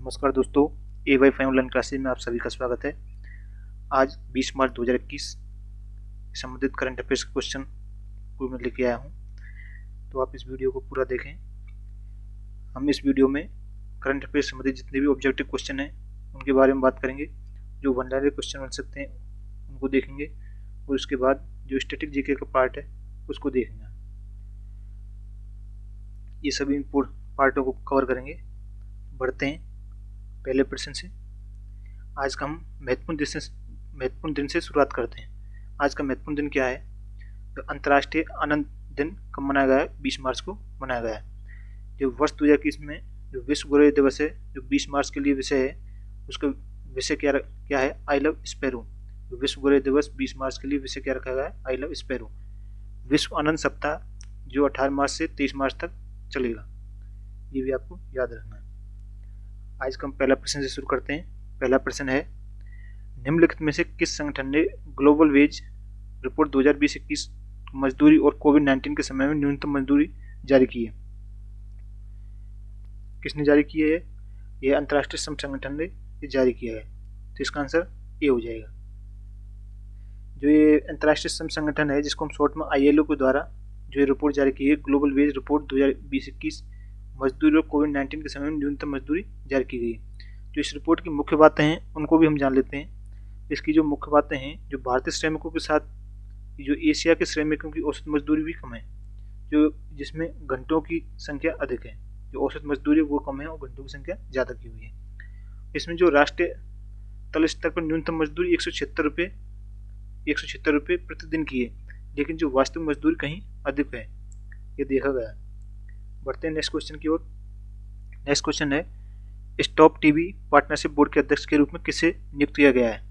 नमस्कार दोस्तों, AY5 online classes में आप सभी का स्वागत है। आज 20 मार्च 2021 संबंधित करंट अफेयर्स के क्वेश्चन को मैं लेके आया हूँ, तो आप इस वीडियो को पूरा देखें। हम इस वीडियो में करंट अफेयर्स संबंधित जितने भी ऑब्जेक्टिव क्वेश्चन हैं उनके बारे में बात करेंगे। जो भंडारे क्वेश्चन बन सकते हैं उनको देखेंगे और उसके बाद जो स्टैटिक जीके का पार्ट है उसको देखेंगे। ये सभी पार्टों को कवर करेंगे। बढ़ते हैं पहले प्रश्न से। आज का हम महत्वपूर्ण दिन से शुरुआत करते हैं। आज का महत्वपूर्ण दिन क्या है? तो अंतर्राष्ट्रीय आनंद दिन कब मनाया गया है? 20 मार्च को मनाया गया है। जो वर्ष 2021 में जो विश्व गोरैया दिवस है, जो 20 मार्च के लिए विषय है, उसका विषय क्या है? I love sparrow. विश्व गोरैया दिवस 20 मार्च के लिए विषय क्या रखा गया है? I love sparrow. विश्व आनंद सप्ताह जो 18 मार्च से 23 मार्च तक चलेगा, ये भी आपको याद रखना है। आज का हम पहला प्रश्न से शुरू करते हैं। पहला प्रश्न है, निम्नलिखित में से किस संगठन ने ग्लोबल वेज रिपोर्ट 2020-21 मजदूरी और कोविड-19 के समय में न्यूनतम मजदूरी जारी की है? किसने जारी की है? यह अंतर्राष्ट्रीय श्रम संगठन ने ये जारी किया है, तो इसका आंसर ए हो जाएगा। जो ये अंतर्राष्ट्रीय श्रम संगठन है, जिसको हम शॉर्ट में ILO के द्वारा जो ये रिपोर्ट जारी की है, ग्लोबल वेज रिपोर्ट 2020-21 मजदूरी और कोविड-19 के समय में न्यूनतम मजदूरी जारी की गई है। जो इस रिपोर्ट की मुख्य बातें हैं उनको भी हम जान लेते हैं। इसकी जो मुख्य बातें हैं, जो भारतीय श्रमिकों के साथ जो एशिया के श्रमिकों की औसत मजदूरी भी कम है, जो जिसमें घंटों की संख्या अधिक है। जो औसत मजदूरी वो कम है और घंटों की संख्या ज़्यादा की हुई है। इसमें जो राष्ट्रीय तल स्तर पर न्यूनतम मजदूरी 176 रुपये प्रतिदिन की है, लेकिन जो वास्तविक मजदूरी कहीं अधिक है, ये देखा गया है। बढ़ते हैं नेक्स्ट क्वेश्चन की ओर। नेक्स्ट क्वेश्चन है, स्टॉप टीबी पार्टनरशिप बोर्ड के अध्यक्ष के रूप में किसे नियुक्त किया गया है?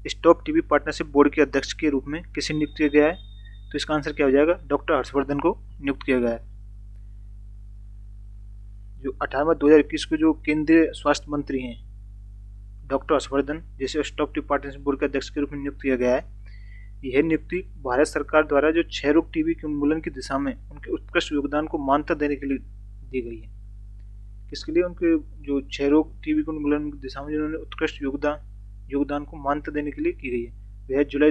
स्टॉप टीबी पार्टनरशिप बोर्ड के अध्यक्ष के रूप में किसे नियुक्त किया गया है? तो इसका आंसर क्या हो जाएगा? डॉक्टर हर्षवर्धन को नियुक्त किया गया है। जो 18 मार्च 2021 को जो केंद्रीय स्वास्थ्य मंत्री हैं डॉक्टर हर्षवर्धन, जैसे स्टॉप टीबी पार्टनरशिप बोर्ड के अध्यक्ष के रूप में नियुक्त किया गया है। यह नियुक्ति भारत सरकार द्वारा जो क्षय रोग टीबी के उन्मूलन की दिशा में उनके उत्कृष्ट योगदान को मान्यता देने के लिए दी गई है। किसके लिए? उनके जो क्षय रोग टीबी के उन्मूलन की दिशा में जिन्होंने उत्कृष्ट योगदान को मान्यता देने के लिए की गई है। यह जुलाई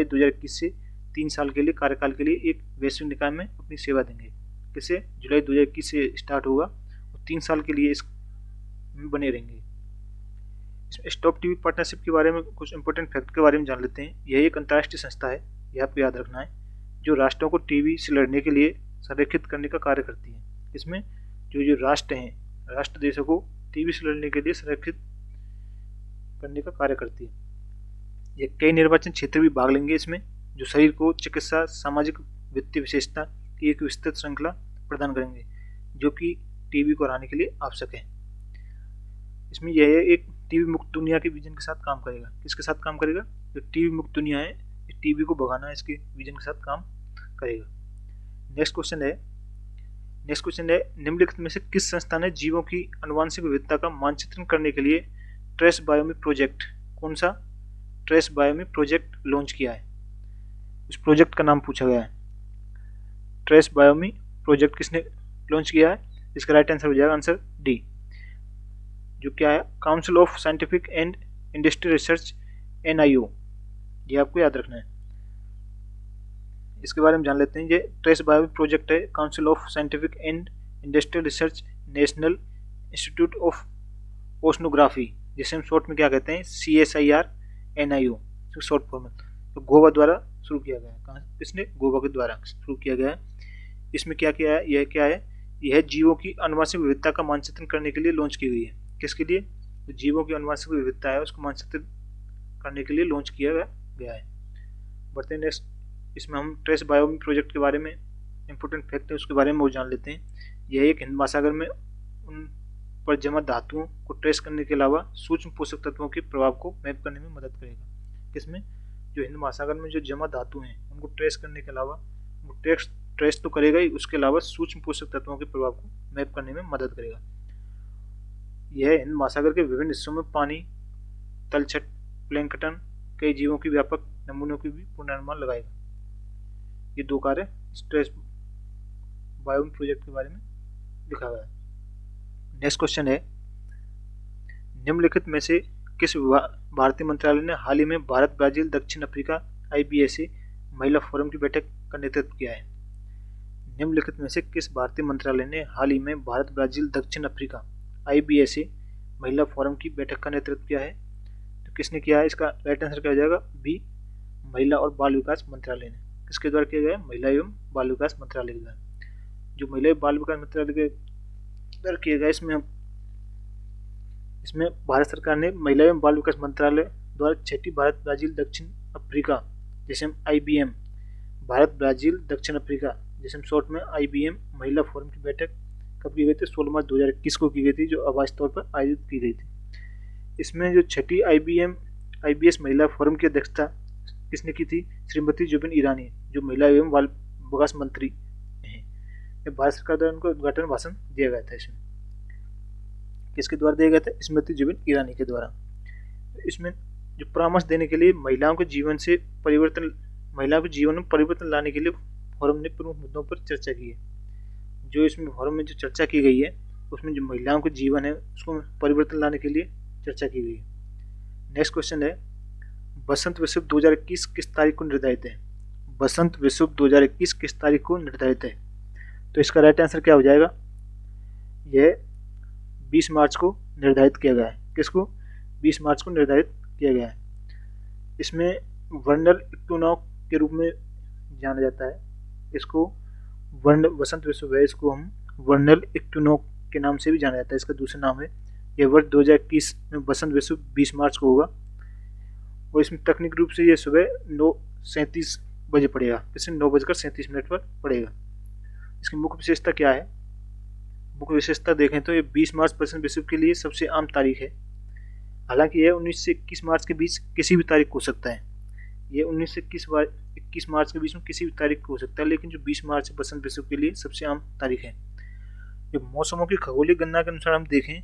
2021 से 3 साल के लिए कार्यकाल के लिए एक वैश्विक निकाय में अपनी सेवा देंगे। किसे? जुलाई 2021 से स्टार्ट होगा और 3 साल के लिए इसमें बने रहेंगे। स्टॉप टीबी पार्टनरशिप के बारे में कुछ इंपॉर्टेंट फैक्ट के बारे में जान लेते हैं। यह एक अंतर्राष्ट्रीय संस्था है, यह आपको याद रखना है, जो राष्ट्रों को टीबी से लड़ने के लिए संरेखित करने का कार्य करती है। इसमें जो राष्ट्र हैं, राष्ट्र देशों को टीबी से लड़ने के लिए संरक्षित करने का कार्य करती है। ये कई निर्वाचन क्षेत्र भी भाग लेंगे इसमें, जो शरीर को चिकित्सा, सामाजिक, वित्तीय विशेषता की एक विस्तृत श्रृंखला प्रदान करेंगे, जो कि टीबी को हराने के लिए आवश्यक है। इसमें यह एक टीबी मुक्त दुनिया के विजन के साथ काम करेगा। किसके साथ काम करेगा? जो टीबी मुक्त दुनिया है, टीबी को भगाना है, इसके विजन के साथ काम करेगा। नेक्स्ट क्वेश्चन है, निम्नलिखित में से किस संस्था ने जीवों की आनुवंशिक विविधता का मानचित्रण करने के लिए ट्रेस बायोमी प्रोजेक्ट, कौन सा ट्रेस बायोमी प्रोजेक्ट लॉन्च किया है? उस प्रोजेक्ट का नाम पूछा गया है। ट्रेस बायोमी प्रोजेक्ट किसने लॉन्च किया है? इसका राइट आंसर हो जाएगा आंसर डी, जो क्या है? Council of scientific and industrial research, NIO। ये आपको याद रखना है। इसके बारे में जान लेते हैं। ये ट्रेस बायो प्रोजेक्ट है, council of scientific and industrial research, national institute of oceanography, जिसे हम शॉर्ट में क्या कहते हैं? CSIR NIO शॉर्ट फॉर्म में। तो गोवा द्वारा शुरू किया गया है। कहाँ? किसने? गोवा के द्वारा शुरू किया गया है। इसमें क्या किया है? यह क्या है? यह जीवों की आनुवंशिक विविधता का मानचित्रण करने के लिए लॉन्च की गई है। किसके लिए? तो जीवों की आनुवंशिक विविधता है, उसको मानचित्रित करने के लिए लॉन्च किया गया है। बढ़ते हैं नेक्स्ट। इसमें हम ट्रेस बायोमी प्रोजेक्ट के बारे में इंपॉर्टेंट फैक्ट है उसके बारे में वो जान लेते हैं। यह एक हिंद महासागर में उन पर जमा धातुओं को ट्रेस करने के अलावा सूक्ष्म पोषक तत्वों के प्रभाव को मैप करने में मदद करेगा। किसमें? जो हिंद महासागर में जो जमा धातु हैं उनको ट्रेस करने के अलावा, वो ट्रेस तो करेगा ही, उसके अलावा सूक्ष्म पोषक तत्वों के प्रभाव को मैप करने में मदद करेगा। यह हिंद महासागर के विभिन्न हिस्सों में पानी, तलछट, प्लैंकटन, कई जीवों की व्यापक नमूनों की भी पुनर्निर्माण लगाएगा। ये 2 कार्य ट्रेस बायोमी प्रोजेक्ट के बारे में लिखा गया है। नेक्स्ट क्वेश्चन है, निम्नलिखित में से किस भारतीय मंत्रालय ने हाल ही में भारत ब्राजील दक्षिण अफ्रीका IBSA महिला फोरम की बैठक का नेतृत्व किया है? निम्नलिखित में से किस भारतीय मंत्रालय ने हाल ही में भारत ब्राजील दक्षिण अफ्रीका IBSA महिला फोरम की बैठक का नेतृत्व किया है? तो किसने किया है? इसका राइट आंसर क्या हो जाएगा? बी, महिला और बाल विकास मंत्रालय ने। किसके द्वारा किया गया? महिला एवं बाल विकास मंत्रालय के द्वारा। जो महिला एवं बाल विकास मंत्रालय के द्वारा किया गया, इसमें भारत सरकार ने महिला एवं बाल विकास मंत्रालय द्वारा छठी भारत ब्राजील दक्षिण अफ्रीका, जैसे हम IBM, भारत ब्राजील दक्षिण अफ्रीका, जैसे हम शॉर्ट में IBM महिला फोरम की बैठक कब की गई थी? 16 मार्च 2021 को की गई थी, जो आभासी तौर पर आयोजित की गई थी। इसमें जो छठी IBS महिला फोरम की अध्यक्षता किसने की थी? श्रीमती जुबिन ईरानी, जो महिला एवं बाल विकास मंत्री हैं। भारत सरकार द्वारा उनको उद्घाटन भाषण दिया गया था। इसमें किसके द्वारा दिया गया था? स्मृति जुबिन ईरानी के द्वारा। इसमें जो परामर्श देने के लिए महिलाओं के जीवन में परिवर्तन लाने के लिए फोरम ने प्रमुख मुद्दों पर चर्चा की है। जो इसमें फोरम में जो चर्चा की गई है, उसमें जो महिलाओं के जीवन है उसको परिवर्तन लाने के लिए चर्चा की गई है। नेक्स्ट क्वेश्चन है, बसंत विश्व 2021 किस तारीख को निर्धारित है? बसंत विश्व 2021 किस तारीख को निर्धारित है? तो इसका राइट आंसर क्या हो जाएगा? यह 20 मार्च को निर्धारित किया गया है। किसको? 20 मार्च को निर्धारित किया गया है। इसमें वर्नल इक्विनॉक्स के रूप में जाना जाता है। इसको बसंत विश्व है, इसको हम वर्नल इक्विनॉक्स के नाम से भी जाना जाता है। इसका दूसरा नाम है। यह वर्ष 2021 में बसंत विश्व 20 मार्च को होगा और इसमें तकनीक रूप से यह सुबह 9:37 बजे पड़ेगा। इसमें 9:37 पर पड़ेगा। इसकी मुख्य विशेषता क्या है? मुख्य विशेषता देखें तो ये 20 मार्च बसंत विश्व के लिए सबसे आम तारीख है। हालांकि यह 19 से 21 मार्च के बीच किसी भी तारीख को हो सकता है। ये 19 से 21 मार्च के बीच में किसी भी तारीख को हो सकता है, लेकिन जो 20 मार्च है बसंत विश्व के लिए सबसे आम तारीख है। जब मौसमों की खगोलीय गणना के अनुसार हम देखें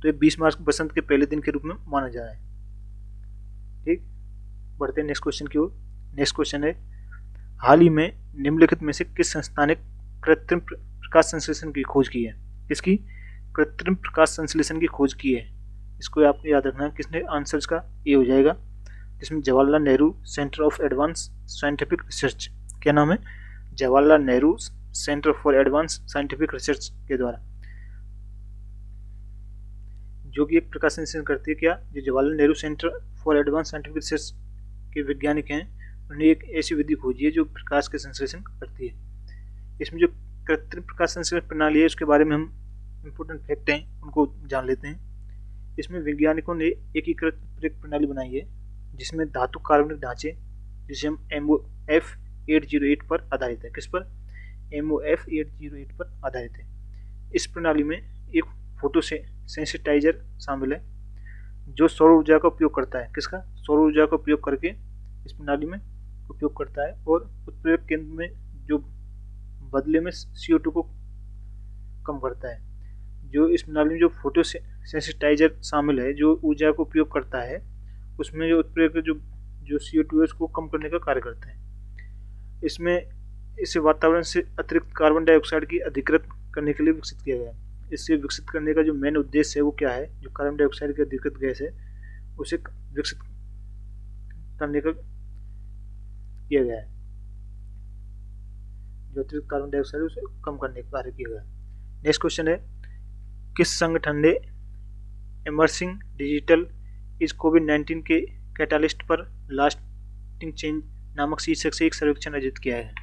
तो ये 20 मार्च को बसंत के पहले दिन के रूप में माना जा रहा है। ठीक, बढ़ते हैं नेक्स्ट क्वेश्चन की ओर। नेक्स्ट क्वेश्चन है, हाल ही में निम्नलिखित में से किस संस्था ने कृत्रिम प्रकाश संश्लेषण की खोज की है? किसकी? कृत्रिम प्रकाश संश्लेषण की खोज की है। इसको आपको याद रखना है। किसने? आंसर इसका ए हो जाएगा, जिसमें Jawaharlal Nehru centre of advance scientific research, क्या नाम है? Jawaharlal Nehru centre for advance scientific research के द्वारा, जो कि एक प्रकाश संश्लेषण करती है। क्या? जो Jawaharlal Nehru centre for advance scientific research के वैज्ञानिक हैं, उन्होंने एक ऐसी विधि खोजी है जो प्रकाश के संश्लेषण करती है। इसमें जो कृत्रिम प्रकाश संश्लेषण प्रणाली है, उसके बारे में हम इम्पोर्टेंट फैक्ट हैं उनको जान लेते हैं। इसमें वैज्ञानिकों ने एकीकृत प्रणाली बनाई है, जिसमें धातु कार्बनिक ढांचे, जिसे हम MOF-808 पर आधारित है। किस पर? MOF-808 पर आधारित है। इस प्रणाली में एक फोटो सेंसिटाइजर शामिल है, जो सौर ऊर्जा का उपयोग करता है। किसका? सौर ऊर्जा का उपयोग करके इस प्रणाली में उपयोग करता है, और उत्प्रेरक केंद्र में जो बदले में CO2 को कम करता है। जो इस प्रणाली में जो फोटो सेंसिटाइजर शामिल है, जो ऊर्जा को उपयोग करता है, उसमें जो उत्प्रेरक जो CO2 है उसको कम करने का कार्य करता है। इसे वातावरण से अतिरिक्त कार्बन डाइऑक्साइड की अधिकृत करने के लिए विकसित किया गया है। इसे विकसित करने का जो मेन उद्देश्य है वो क्या है? जो कार्बन डाइऑक्साइड की अधिकृत गैस है उसे विकसित करने का किया गया है। जो अतिरिक्त कार्बन डाइऑक्साइड है उसे कम करने का कार्य किया गया है। नेक्स्ट क्वेश्चन है, किस संगठन ने इमर्सिंग डिजिटल इज कोविड-19 के कैटालिस्ट पर लास्टिंग चेंज नामक शीर्षक से एक सर्वेक्षण आयोजित किया है?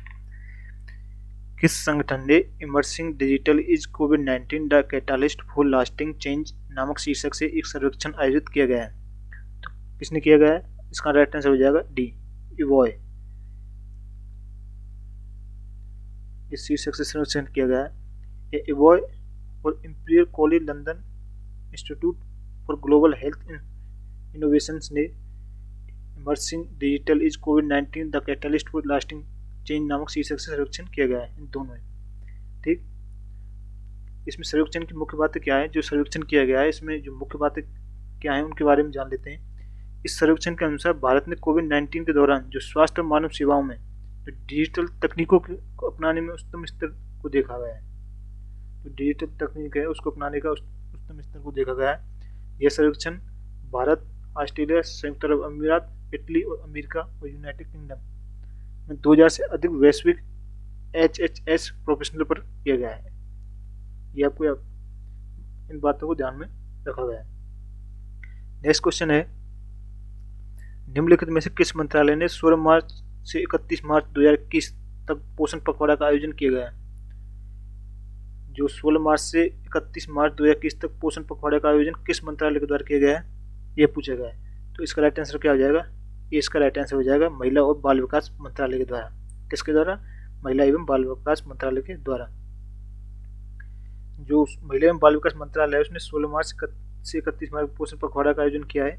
किस संगठन ने इमर्सिंग डिजिटल इज कोविड-19 the catalyst for lasting change नामक शीर्षक से एक सर्वेक्षण आयोजित किया गया है? तो किसने किया गया है? इसका राइट आंसर हो जाएगा डी, इवॉय। इस शीर्षक से सर्वेक्षण किया गया है। इवॉय और Imperial College London Institute for Global Health innovations ने इमर्सिंग डिजिटल इज कोविड-19 the catalyst for lasting change नामक शीर्षक से सर्वेक्षण किया गया है। इन दोनों है। ठीक, इसमें सर्वेक्षण की मुख्य बातें क्या है? जो सर्वेक्षण किया गया है इसमें जो मुख्य बातें क्या है उनके बारे में जान लेते हैं। इस सर्वेक्षण के अनुसार भारत ने कोविड-19 के दौरान जो स्वास्थ्य और मानव सेवाओं में जो डिजिटल तकनीकों को अपनाने में उच्चतम स्तर को देखा गया है। जो डिजिटल तकनीक है उसको अपनाने का न्यूनतम स्तर को देखा गया है। यह सर्वेक्षण भारत, ऑस्ट्रेलिया, संयुक्त अरब अमीरात, इटली और अमेरिका और यूनाइटेड किंगडम में 2000 से अधिक वैश्विक HHS प्रोफेशनल पर किया गया है। ये आपको इन बातों को ध्यान में रखा गया है। नेक्स्ट क्वेश्चन है, निम्नलिखित में से किस मंत्रालय ने 16 मार्च से 31 मार्च 2021 तक पोषण पखवाड़ा का आयोजन किया गया है? जो 16 मार्च से 31 मार्च 2021 तक पोषण पखवाड़े का आयोजन किस मंत्रालय के द्वारा किया गया है, ये पूछा गया है। तो इसका राइट आंसर क्या हो जाएगा? ये इसका राइट आंसर हो जाएगा महिला और बाल विकास मंत्रालय के द्वारा। किसके द्वारा? महिला एवं बाल विकास मंत्रालय के द्वारा। जो महिला एवं बाल विकास मंत्रालय है उसने 16 मार्च से 31 मार्च पोषण पखवाड़ा का आयोजन किया है।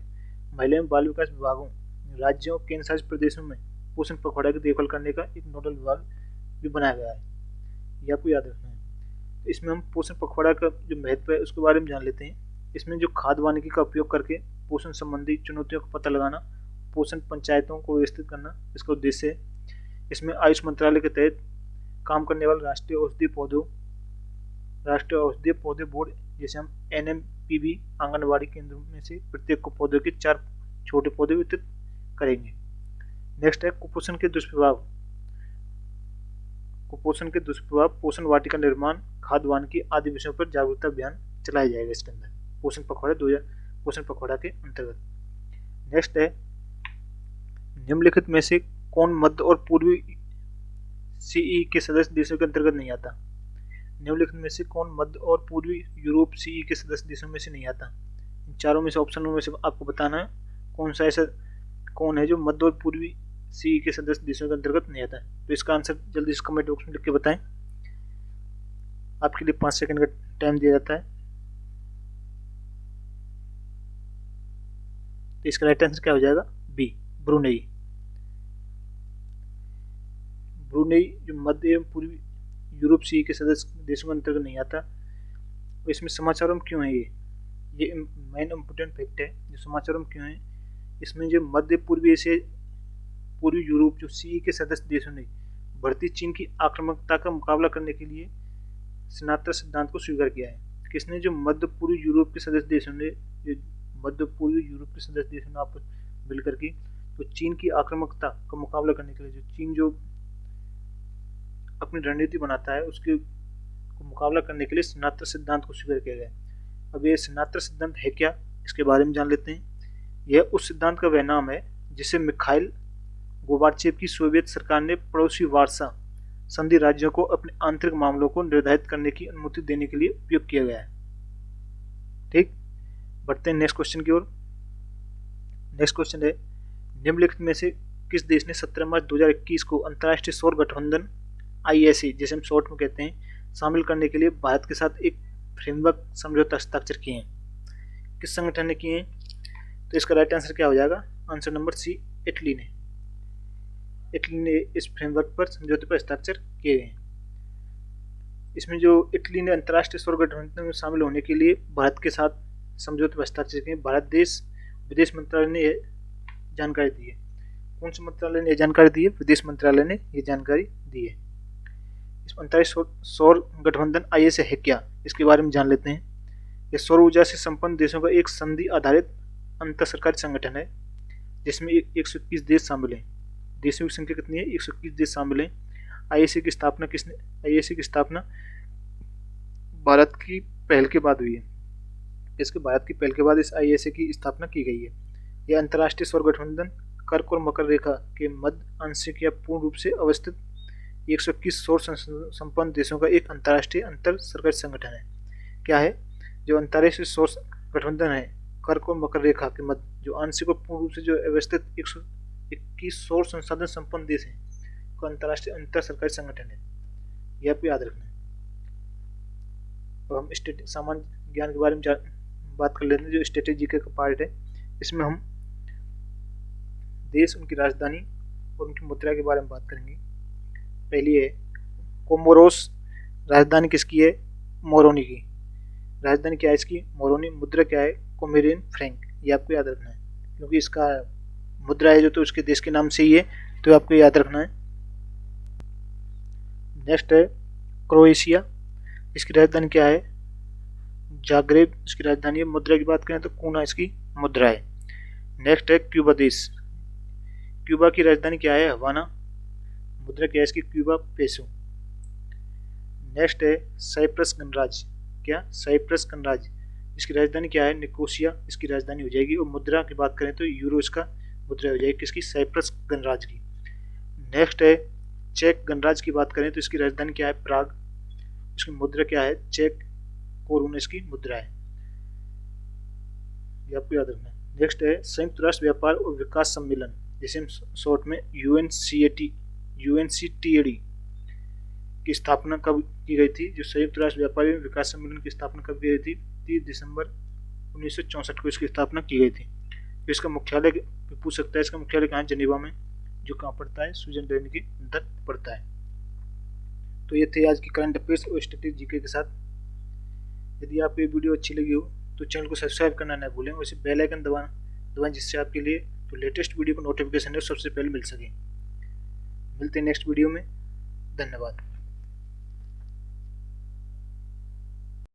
महिला एवं बाल विकास विभागों, राज्यों, केंद्र शासित प्रदेशों में पोषण पखवाड़ा की देखभाल करने का एक नोडल विभाग भी बनाया गया है। ये आपको याद रखना है। तो इसमें हम पोषण पखवाड़ा का जो महत्व है उसके बारे में जान लेते हैं। इसमें जो खाद्य वानिकी का उपयोग करके पोषण संबंधी चुनौतियों का पता लगाना, पोषण पंचायतों को व्यवस्थित करना इसका उद्देश्य है। इसमें आयुष मंत्रालय के तहत काम करने वाले राष्ट्रीय औषधीय पौधे बोर्ड, जैसे हम NMPB आंगनबाड़ी केंद्रों में से प्रत्येक को पौधे के 4 छोटे पौधे वितरित करेंगे। नेक्स्ट है कुपोषण के दुष्प्रभाव, पोषण वाटिका निर्माण, खाद्य वानिकी आदि विषयों पर जागरूकता अभियान चलाया जाएगा इसके अंदर पोषण पखवाड़ा के अंतर्गत। नेक्स्ट है, निम्नलिखित में से कौन मध्य और पूर्वी CE के सदस्य देशों के अंतर्गत नहीं आता? निम्नलिखित में से कौन मध्य और पूर्वी यूरोप CE के सदस्य देशों में से नहीं आता? इन चारों में से ऑप्शनों में से आपको बताना है कौन है जो मध्य और पूर्वी CE के सदस्य देशों के अंतर्गत नहीं आता है। तो इसका आंसर जल्दी से कमेंट बॉक्स में लिख के बताएं। आपके लिए 5 सेकंड का टाइम दिया जाता है। तो इसका राइट आंसर क्या हो जाएगा? B, Brunei. जो मध्य एवं पूर्वी यूरोप CE के सदस्य देशों के अंतर्गत नहीं आता। और इसमें समाचारों में क्यों है? ये मेन इम्पोर्टेंट फैक्ट है जो समाचारों में क्यों है। इसमें जो मध्य पूर्वी एशिया, पूर्वी यूरोप जो CE के सदस्य देशों ने बढ़ती चीन की आक्रामकता का मुकाबला करने के लिए सिनात्रा सिद्धांत को स्वीकार किया है। किसने? जो मध्य पूर्वी यूरोप के सदस्य देशों ने आपस मिलकर के तो चीन की आक्रामकता का मुकाबला करने के लिए, जो चीन जो अपनी रणनीति बनाता है उसके को मुकाबला करने के लिए सिनात्रा सिद्धांत को स्वीकार किया गया। अब ये सिनात्रा सिद्धांत है क्या, इसके बारे में जान लेते हैं। यह उस सिद्धांत का वह नाम है जिसे मिखाइल गोर्बाचेव की सोवियत सरकार ने पड़ोसी वार्सा संधि राज्यों को अपने आंतरिक मामलों को निर्धारित करने की अनुमति देने के लिए उपयोग किया गया है। ठीक, बढ़ते हैं नेक्स्ट क्वेश्चन की ओर। नेक्स्ट क्वेश्चन है, निम्नलिखित में से किस देश ने 17 मार्च 2021 को अंतर्राष्ट्रीय सौर गठबंधन ISA, जैसे हम शॉर्ट में कहते हैं, शामिल करने के लिए भारत के साथ एक फ्रेमवर्क समझौता हस्ताक्षर किए हैं? किस संगठन ने किए हैं? तो इसका राइट आंसर क्या हो जाएगा? आंसर नंबर सी, इटली ने इस फ्रेमवर्क पर समझौते पर हस्ताक्षर किए गए हैं। इसमें जो इटली ने अंतर्राष्ट्रीय सौर गठबंधन में शामिल होने के लिए भारत के साथ समझौते पर हस्ताक्षर किए, भारत देश विदेश मंत्रालय ने यह जानकारी दी है। कौन से मंत्रालय ने यह जानकारी दी है? विदेश मंत्रालय ने यह जानकारी दी है। इस अंतर्राष्ट्रीय सौर गठबंधन ISA है क्या, इसके बारे में जान लेते हैं। यह सौर ऊर्जा से संपन्न देशों का एक संधि आधारित अंतर सरकारी संगठन है जिसमें 121 देश शामिल हैं। देशों की संख्या कितनी है? 121 देश शामिल हैं। ISA की स्थापना भारत की पहल के बाद हुई है। भारत की पहल के बाद इस ISA की स्थापना की गई है। यह अंतर्राष्ट्रीय सौर गठबंधन कर्क और मकर रेखा के मध्य आंशिक या पूर्ण रूप से अवस्थित 121 सौर संपन्न देशों का एक अंतर्राष्ट्रीय अंतर सरकारी संगठन है। क्या है? जो अंतर्राष्ट्रीय सौर गठबंधन है कर्क और मकर रेखा के मध्य जो आंशिक और पूर्ण रूप से जो अवस्थित 121 सौर संसाधन संपन्न देश हैं को अंतर्राष्ट्रीय अंतर सरकारी संगठन है। यह आपको याद रखना है। तो हम सामान्य ज्ञान के बारे में बात कर लेते हैं जो स्ट्रेटेजी का पार्ट है। इसमें हम देश, उनकी राजधानी और उनकी मुद्रा के बारे में बात करेंगे। पहली है कोमोरोस। राजधानी किसकी है? मोरोनी की। राजधानी क्या है इसकी? मोरोनी। मुद्रा क्या है? कोमेरियन फ्रैंक। ये आपको याद रखना है क्योंकि इसका मुद्रा है जो तो उसके देश के नाम से ही है, तो आपको याद रखना है। नेक्स्ट है क्रोएशिया। इसकी राजधानी क्या है? जाग्रेब इसकी राजधानी है। मुद्रा की बात करें तो कूना इसकी मुद्रा है। नेक्स्ट है क्यूबा देश। क्यूबा की राजधानी क्या है? हवाना। मुद्रा क्या है इसकी? Cuba peso. नेक्स्ट है साइप्रस गणराज्य। क्या? साइप्रस गणराज्य। इसकी राजधानी क्या है? निकोसिया इसकी राजधानी हो जाएगी। और मुद्रा की बात करें तो यूरो इसका मुद्रा हो जाएगी किसकी? साइप्रस गणराज्य की। नेक्स्ट है चेक गणराज्य की बात करें तो इसकी राजधानी क्या है? प्राग। इसकी मुद्रा क्या है? चेक कोरून इसकी मुद्रा है, ये आपको याद रखना है। नेक्स्ट है संयुक्त राष्ट्र व्यापार और विकास सम्मेलन, जिसे हम शॉर्ट में यूएनसीटीएडी की स्थापना कब की गई थी? जो संयुक्त राष्ट्र व्यापार एवं विकास सम्मेलन की स्थापना कब की गई थी? 30 दिसंबर 1964 को इसकी स्थापना की गई थी। तो इसका मुख्यालय पूछ सकता है, इसका मुख्यालय कहाँ है? जेनेवा में, जो कहाँ पड़ता है? स्विट्जरलैंड के अंदर पड़ता है। तो ये थे आज की करंट अफेयर्स और स्टैटिस्टिक्स जीके के साथ। यदि आपको ये वीडियो अच्छी लगी हो तो चैनल को सब्सक्राइब करना न भूलें और इसे बेल आइकन दबाएं जिससे आपके लिए जो लेटेस्ट वीडियो को नोटिफिकेशन है सबसे पहले मिल सके। मिलते हैं नेक्स्ट वीडियो में। धन्यवाद।